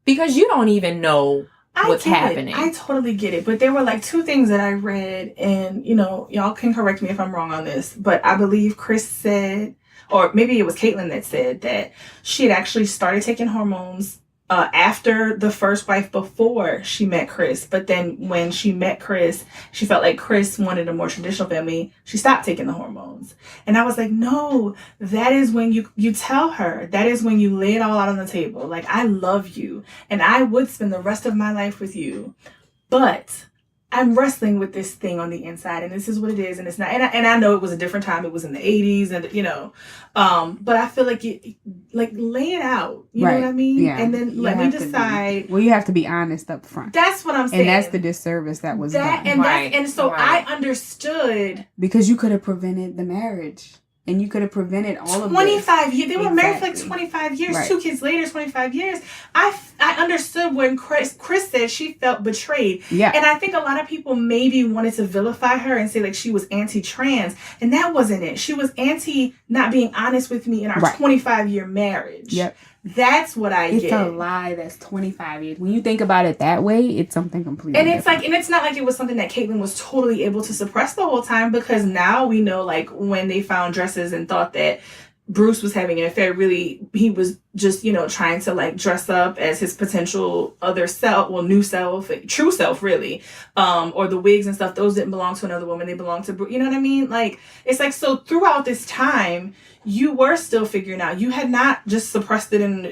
because you don't even know what's get happening. it. I totally get it. But there were like two things that I read, and y'all can correct me if I'm wrong on this, but I believe Chris said, or maybe it was Caitlyn that said that she had actually started taking hormones after the first wife before she met Chris. But then when she met Chris, she felt like Chris wanted a more traditional family. She stopped taking the hormones. And I was like, no, that is when you tell her, that is when you lay it all out on the table. Like, I love you and I would spend the rest of my life with you, but I'm wrestling with this thing on the inside, and this is what it is, and it's not. And I know it was a different time; it was in the '80s, and but I feel like lay it out. You know what I mean? Yeah. And then let me decide. You have to be honest up front. That's what I'm saying. And that's the disservice that was done. And so I understood, because you could have prevented the marriage. And you could have prevented all of 25 years. They were married for like Exactly. 25 years. Right. 2 kids later, 25 years. I understood when Chris said she felt betrayed. Yeah. And I think a lot of people maybe wanted to vilify her and say like she was anti-trans. And that wasn't it. She was anti not being honest with me in our 25-year marriage. Yep. That's what I get. It's a lie that's 25 years. When you think about it that way, it's something completely And it's different. like, and it's not like it was something that Caitlyn was totally able to suppress the whole time, because now we know, like, when they found dresses and thought that Bruce was having an affair, really, he was just, trying to, like, dress up as his potential other self, well, new self, true self, really. Or the wigs and stuff, those didn't belong to another woman. They belonged to Bruce. You know what I mean? Like, it's like, so throughout this time, you were still figuring out. You had not just suppressed it and,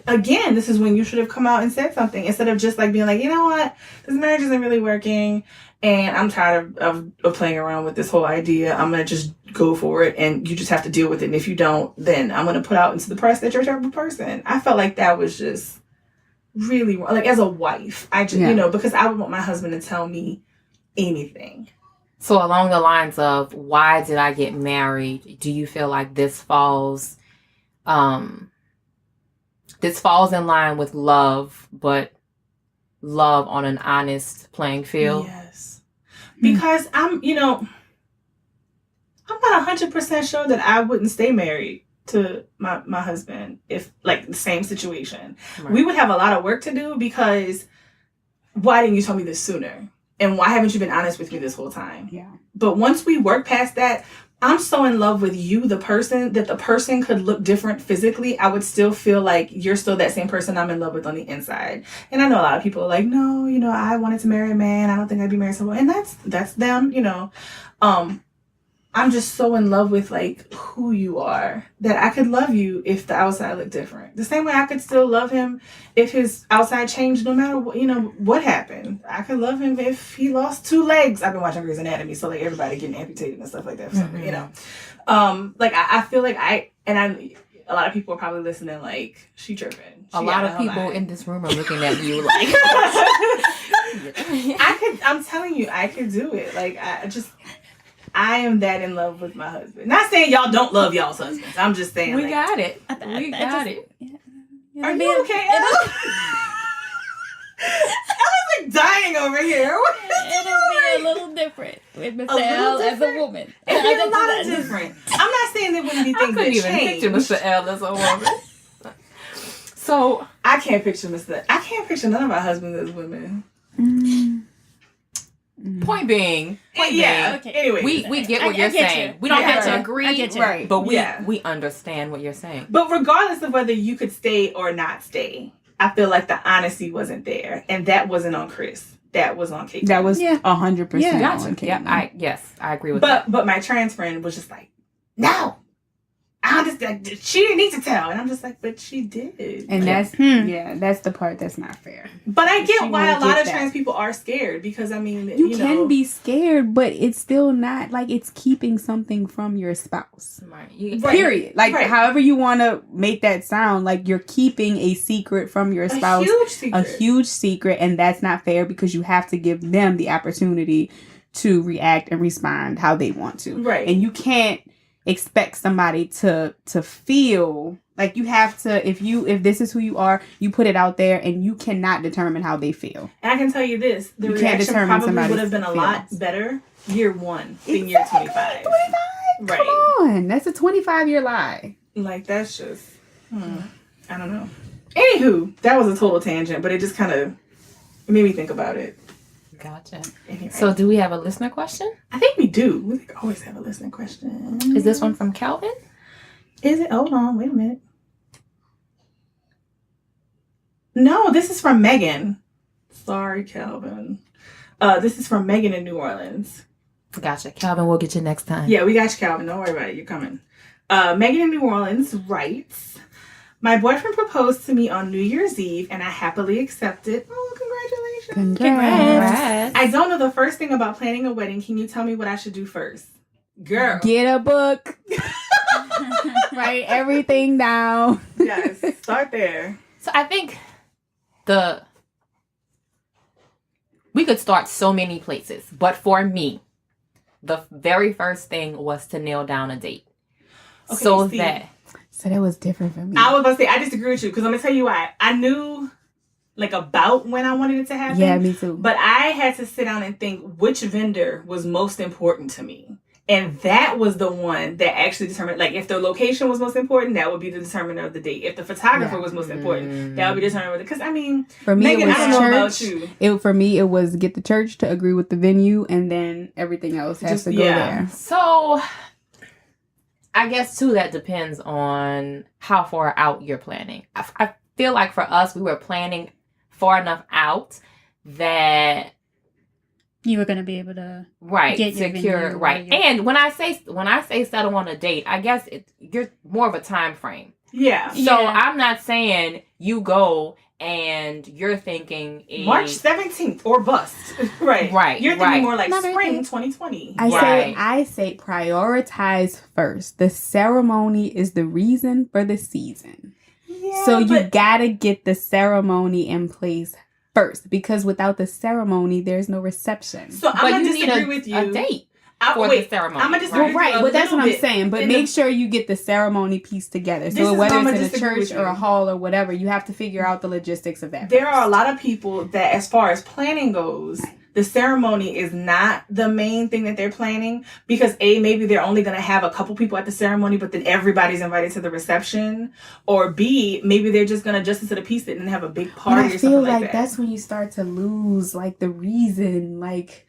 again, this is when you should have come out and said something instead of just like being like, you know what, this marriage isn't really working and I'm tired of playing around with this whole idea. I'm going to just go for it and you just have to deal with it. And if you don't, then I'm going to put out into the press that you're a terrible person. I felt like that was just really, like, as a wife, I just, because I would want my husband to tell me anything. So along the lines of why did I get married? Do you feel like this falls in line with love, but love on an honest playing field? Yes. Because I'm not 100% sure that I wouldn't stay married to my husband if, like, the same situation. Right. We would have a lot of work to do, because why didn't you tell me this sooner? And why haven't you been honest with me this whole time? Yeah. But once we work past that, I'm so in love with you, the person, that the person could look different physically. I would still feel like you're still that same person I'm in love with on the inside. And I know a lot of people are like, no, I wanted to marry a man. I don't think I'd be married to someone. And that's them, I'm just so in love with, like, who you are that I could love you if the outside looked different. The same way I could still love him if his outside changed, no matter what, what happened. I could love him if he lost 2 legs. I've been watching Grey's Anatomy, so, like, everybody getting amputated and stuff like that. Like, I feel like a lot of people are probably listening like, she tripping. A lot of people in this room are looking at you like... I'm telling you, I could do it. Like, I am that in love with my husband. Not saying y'all don't love y'all's husbands. I'm just saying, We like, got it. We got it. Are you okay, Ella? Ella's like dying over here. It'll be a little different with Miss L as a woman. It'd be a lot of different. I'm not saying there wouldn't be I things that couldn't even change. picture Mr. L as a woman. So I can't picture none of our husbands as women. point being, Yeah. Okay. Anyway, we get what I you're get saying. you. We don't Yeah, have to right. agree, I get you. Right. but we Yeah. we understand what you're saying. But regardless of whether you could stay or not stay, I feel like the honesty wasn't there, and that wasn't on Chris. That was on Kate. That was Yeah. 100% Yeah. on Gotcha. Caitlyn. Yeah, I agree with that. But my trans friend was just like, no, I understand. She didn't need to tell, and I'm just like, but she did. And Like, that's the part that's not fair. but I she get why a won't lot get of that. trans people are scared, because I mean, You can be scared, but it's still not like it's keeping something from your spouse. Right. Right. Period. Like, Right. however you want to make that sound, like you're keeping a secret from your spouse, a huge secret. a huge secret, and that's not fair, because you have to give them the opportunity to react and respond how they want to. Right. And you can't expect somebody to feel like you have to, if this is who you are, you put it out there, and you cannot determine how they feel. And I can tell you this: the You can't reaction determine probably somebody's would have been a lot feelings. better year 1 than year 25. 25? Right. Come on. That's a 25-year lie. Like, that's just, I don't know. Anywho, that was a total tangent, but it just kind of It made me think about it. Gotcha. Anyway. So, do we have a listener question? I think we do. We always have a listening question. Is this one from Calvin? Is it? Hold on. Wait a minute. No, this is from Megan. Sorry, Calvin. This is from Megan in New Orleans. Gotcha. Calvin, we'll get you next time. Yeah, we got you, Calvin. Don't worry about it. You're coming. Megan in New Orleans writes, my boyfriend proposed to me on New Year's Eve, and I happily accepted. Oh, congratulations. Congrats. I don't know the first thing about planning a wedding. Can you tell me what I should do first? Girl. Get a book. Write everything down. Yes, start there. So, I think we could start so many places, but for me, the very first thing was to nail down a date. Okay, So see. that was different for me. I was going to say, I disagree with you because I'm going to tell you why. I knew like about when I wanted it to happen. Yeah, me too. But I had to sit down and think which vendor was most important to me. And that was the one that actually determined, like, if the location was most important, that would be the determiner of the date. If the photographer was most important, that would be determined. Because, I mean, For me, Megan, it was I don't know about church. you. For me, it was get the church to agree with the venue, and then everything else has Just- to go yeah. there. So, I guess, too, that depends on how far out you're planning. I feel like for us, we were planning far enough out that You were going to be able to right get your secure venue, right. your- And when I say settle on a date, I guess you're more of a time frame. Yeah. So Yeah. I'm not saying you go and you're thinking March 17th or bust. Right. Right, You're thinking right. more like Not spring everything. 2020. Right. I say prioritize first. The ceremony is the reason for the season. Yeah, So you but- gotta get the ceremony in place first, because without the ceremony, there's no reception. So I'm but going you to need disagree with you. a date I, for wait, the ceremony. I'm going to disagree Well, with you right, a but that's little what I'm bit. saying. But In make the- sure you get the ceremony piece together. This So is whether where it's I'ma in a disagree with church or you. a hall or whatever, you have to figure out the logistics of that. There are a first. lot of people that, as far as planning goes, the ceremony is not the main thing that they're planning because maybe they're only going to have a couple people at the ceremony, but then everybody's invited to the reception. Or B, maybe they're just going to justice of the peace and have a big But party I or feel something like that. that's when you start to lose like the reason, like,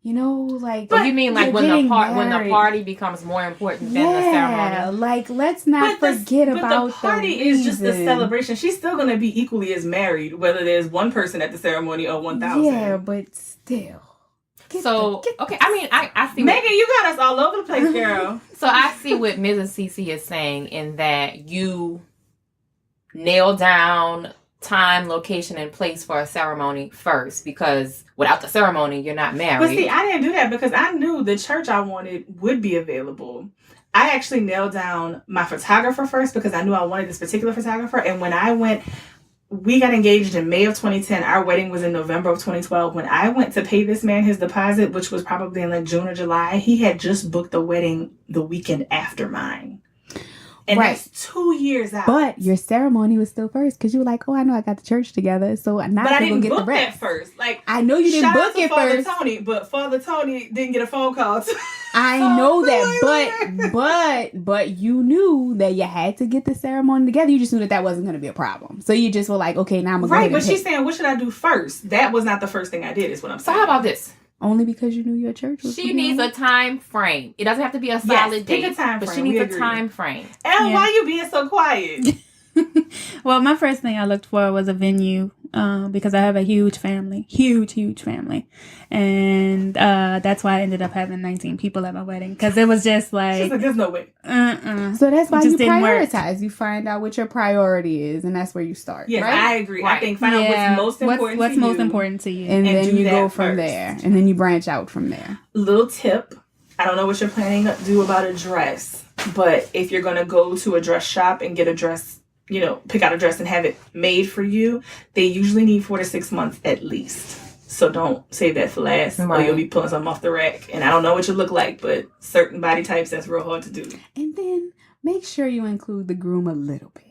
you know, like. But you mean like you're when the getting when the married. party becomes more important than the Yeah, ceremony? like let's not But forget but about the party is just a reason. celebration. She's still going to be equally as married, whether there's one person at the ceremony or 1,000. Yeah, but still. So okay, I mean I see. Megan, you got us all over the place, girl. So I see what Mrs. CC is saying in that you nail down time, location, and place for a ceremony first, because without the ceremony, you're not married. But see, I didn't do that because I knew the church I wanted would be available. I actually nailed down my photographer first because I knew I wanted this particular photographer. And when I went, we got engaged in May of 2010. Our wedding was in November of 2012. When I went to pay this man his deposit, which was probably in like June or July, he had just booked the wedding the weekend after mine. And Right. that's 2 years out. But your ceremony was still first because you were like, oh, I know I got the church together, so now But I I can didn't go get the book that rest. first. Like, I know you didn't shout out book to it Father first. Tony, but Father Tony didn't get a phone call. I know that, but you knew that you had to get the ceremony together. You just knew that wasn't going to be a problem. So you just were like, okay, now I'm going to go Right, ahead but and she's pay. saying, what should I do first? That was not the first thing I did, is what I'm so saying. how about this? Only because you knew your church was She gonna be needs on a time frame. It doesn't have to be a Yes, solid pick date, a time but she frame. We needs a agree. time frame. Elle, Yeah. why you being so quiet? Well, my first thing I looked for was a venue because I have a huge family, huge family. And that's why I ended up having 19 people at my wedding because it was just She's like, like, there's no way. So that's why It just you didn't work. prioritize. You find out what your priority is, and that's where you start. Yes, right? I agree. I Right. think find out what's most important What's to most you. important to you? And And then do you go that from first. there, and then you branch out from there. Little tip. I don't know what you're planning to do about a dress, but if you're going to go to a dress shop and get a dress, you know, pick out a dress and have it made for you, they usually need 4 to 6 months at least. So don't save that for last, or Right. you'll be pulling something off the rack. And I don't know what you look like, but certain body types, that's real hard to do. And then make sure you include the groom a little bit.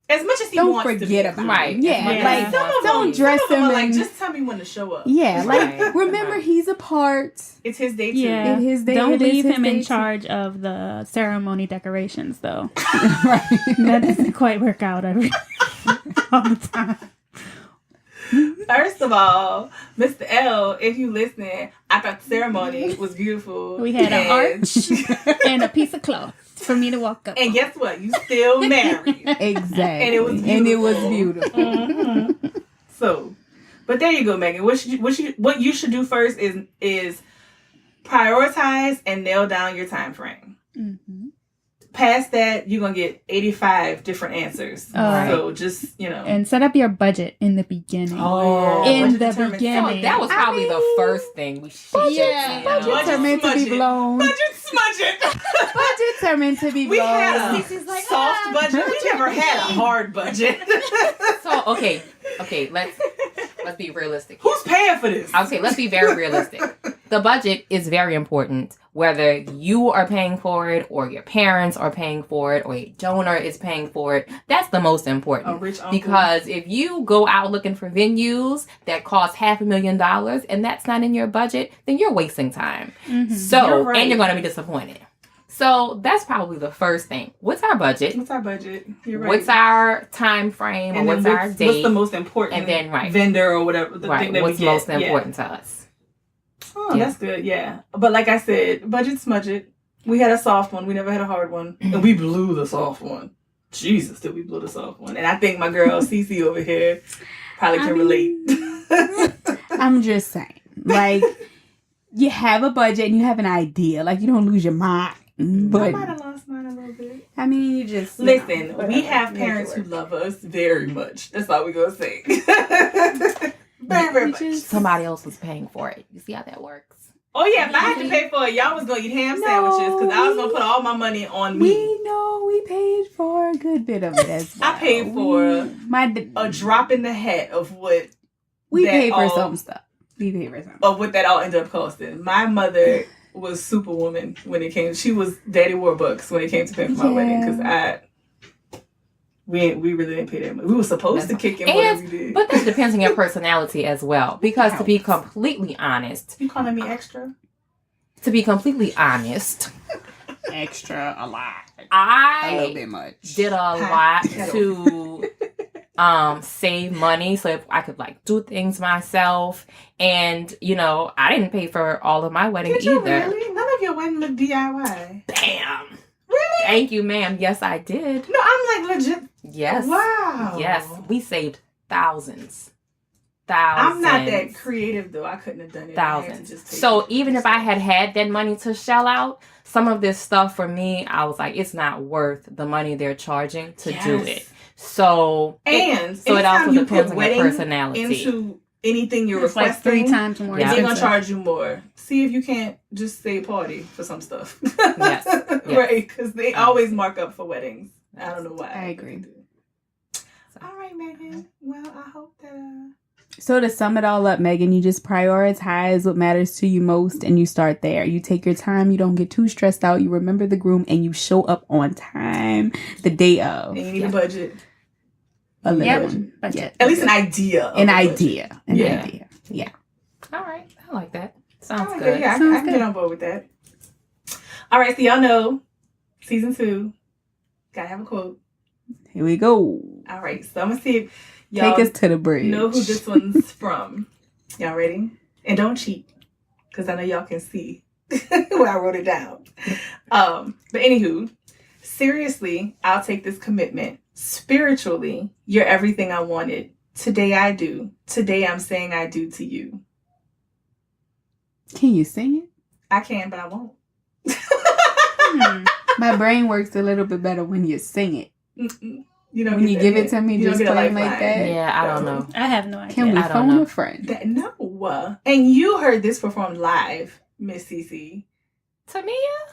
As much as he Don't wants to be. forget about Right. him. Yeah, As much as like he Some of don't them, dress some of them him are like, in- just tell me when to show up. Yeah, like Right. remember Right. he's a part. It's his day too. Yeah. It is day- Don't it is leave his him in day too. charge of the ceremony decorations, though. Right. That doesn't quite work out every all the time. First of all, Mr. L, if you listening, I thought the ceremony was beautiful. We had an And- arch and a piece of cloth for me to walk up. And guess what? You still married. Exactly. And it was beautiful. Mhm. So, but there you go, Megan. What you should do first is prioritize and nail down your time frame. Mm-hmm. Past that, you're gonna get 85 different answers. Right. So just And set up your budget in the beginning. Oh, In budget the determines- beginning. So that was probably the first thing we should Yeah. Budgets Budget are meant to be smudge it. blown. budget smudge it. Budgets are meant to be We blown. had a Cece's like, soft "Ah." budget. We never had a hard budget. So okay, let's be realistic. Who's paying for this? I would say let's be very realistic. The budget is very important, whether you are paying for it or your parents are paying for it or a donor is paying for it. That's the most important. A rich uncle. Because if you go out looking for venues that cost $500,000 and that's not in your budget, then you're wasting time. Mhm. So, You're right. and you're going to be disappointed. So that's probably the first thing. What's our budget? What's our budget? You're right. What's our time frame or And then what's our date? What's the most important And then, right. vendor or whatever the right. thing that What's we get. most Yeah. important to us? Oh, Yeah. that's good. Yeah, but like I said, budget smudge it. We had a soft one. We never had a hard one, and we blew the soft one. Jesus, did we blow the soft one? And I think my girl Cece over here probably can relate. I'm just saying, like, you have a budget and you have an idea. Like, you don't lose your mind. I But might have lost mine a little bit. I mean, you just Listen, know, we whatever. have Make it parents who work. love us very much. That's all we gonna say. Very, very We much. just- Somebody else was paying for it. You see how that works? Oh yeah, if I had to pay for it, y'all was gonna eat ham sandwiches because I was gonna put all my money on me. We know we paid for a good bit of it as well. I paid for my A drop in the hat of what we that paid for all- some stuff. We paid for some. of what that all ended up costing. My mother was superwoman when it came. She was Daddy Warbucks when it came to paying for my Yeah. wedding because we really didn't pay that much. We were supposed to kick in whatever we did. But that depends on your personality as well. Because to be completely honest, You calling me extra? Extra a lot. I A little bit much. did a lot to save money so if I could like do things myself. And I didn't pay for all of my wedding Did you either. really? None of your wedding look DIY. Bam. Really? Thank you, ma'am. Yes, I did. No, I'm like legit. Yes. Wow. Yes. We saved thousands. I'm not that creative though. I couldn't have done it. I had to Thousands. just take So it. even if I had that money to shell out, some of this stuff for me, I was like, it's not worth the money they're charging to do Yes. it. So And so it anytime also you depends put on your wedding personality. into anything you're It's like requesting, 3 times more Yeah. they're gonna expensive. charge you more. See if you can't just say party for some stuff. Yes. Right, because they always mark up for weddings. I don't know why. I agree. All right, Megan. Well, I hope that. So to sum it all up, Megan, you just prioritize what matters to you most and you start there. You take your time, you don't get too stressed out, you remember the groom and you show up on time the day of. And you need a budget. A little Yep. one. Budget. Yeah. At least an idea. Of An a budget. idea. An Yeah. idea. Yeah. All right. I like that. All Sounds right, good. Yeah, I Sounds can good. get on board with that. All right, so y'all know season 2. Gotta have a quote. Here we go. All right, so I'm gonna see if y'all Take us to the bridge. know who this one's from. Y'all ready? And don't cheat, because I know y'all can see where I wrote it down. But anywho, seriously, I'll take this commitment. Spiritually, you're everything I wanted. Today I do. Today I'm saying I do to you. Can you sing it? I can, but I won't. My brain works a little bit better when you sing it. Mm-mm. You don't When get you that give it hint. to me, You don't just get a playing like lifeline. that. Yeah, I don't know. I have no idea. Can we I don't phone know. a friend? That, no. And you heard this performed live, Miss Cece. Tamia?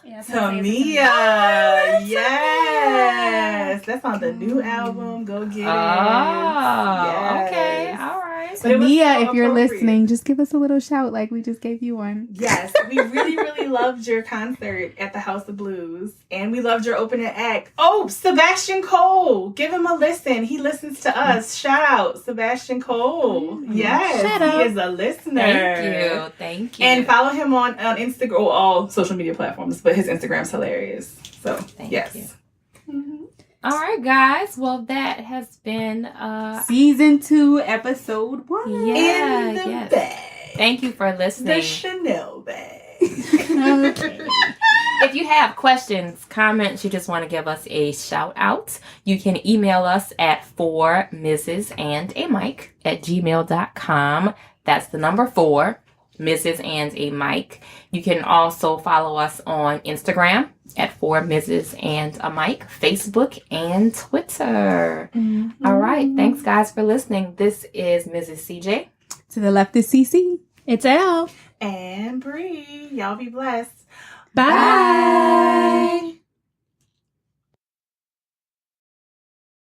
Yeah, I was gonna say Tamia. it's Yes. That's on the new album. Go get it. Oh, okay. Yes. All right. But it was Mia, so if you're appropriate. listening, just give us a little shout like we just gave you one. Yes, we really, really loved your concert at the House of Blues. And we loved your opening act. Oh, Sebastian Cole. Give him a listen. He listens to us. Shout out, Sebastian Cole. Yes, Shout out. he is a listener. Thank you. And follow him on Instagram, or all social media platforms, but his Instagram's hilarious. So, Thank yes. you. Mhm. All right, guys. Well, that has been Season 2, episode 1. yeah, In the yes. bag. Thank you for listening. The Chanel bag. Okay. If you have questions, comments, you just want to give us a shout out, you can email us at 4mrsandamike@gmail.com. That's the number 4, Mrs. and a Mike. You can also follow us on Instagram at 4Mrs. and a Mike, Facebook and Twitter. All right. Thanks, guys, for listening. This is Mrs. CJ. To the left is CC. It's L. And Bree. Y'all be blessed. Bye. Bye.